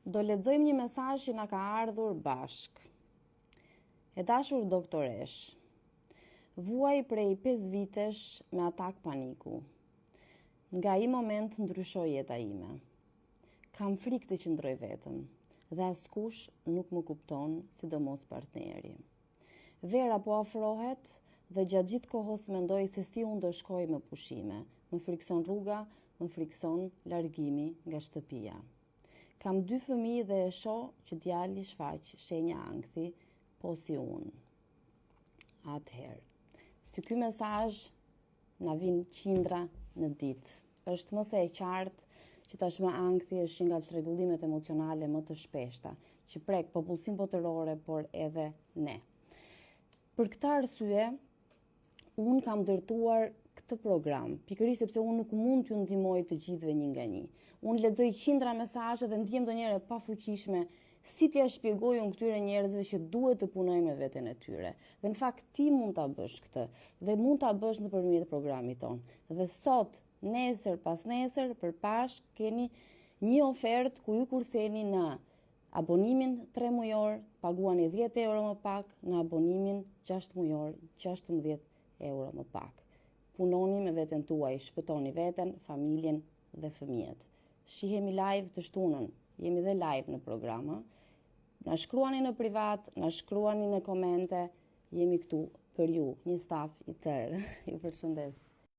Do lexojmë një mesazh që na ka ardhur bashk. E dashur doktoresh, vuaj prej 5 vitesh me atak paniku. Nga ai moment ndryshoi jeta ime. Kam frikë të qëndroj vetëm dhe askush nuk më kupton, sidomos partneri. Vera po afrohet dhe gjatë gjithë kohës mendoj se si unë do shkoj me pushime. Më frikson rruga, më frikson largimi nga shtëpia. Kam 2 fëmijë dhe e shoh që djali shfaq shenja ankthi, po si unë. Atëherë, si ky mesazh na vin qindra në ditë. Është më se e qartë që tashmë ankthi është një nga çrregullimet emocionale më të shpeshta, që prek popullsinë botërore, por edhe ne. Për këtë arsye, unë kam ndërtuar këtë program, pikërisht sepse unë nuk mund t'ju ndihmoj të gjithëve një nga një. Unë lexoj qindra mesazhe dhe ndihem ndonjëherë e pafuqishme si t'ia shpjegoj unë këtyre njerëzve që duhet të punojnë me veten e tyre. Dhe në fakt ti mund ta bësh këtë dhe mund ta bësh nëpërmjet programit ton. Dhe sot, nesër pas nesër, përpash keni një ofertë ku ju kurseni në abonimin 3 mujor, paguani 10 euro më pak, në abonimin 6 mujor, 16 euro më pak. Punoni me veten tuaj, shpëtoni veten, familjen dhe fëmijët. Shihemi live të shtunën, jemi dhe live në programa. Na shkruani në privat, na shkruani në komente, jemi këtu për ju, një staf i tërë. Ju përshëndes.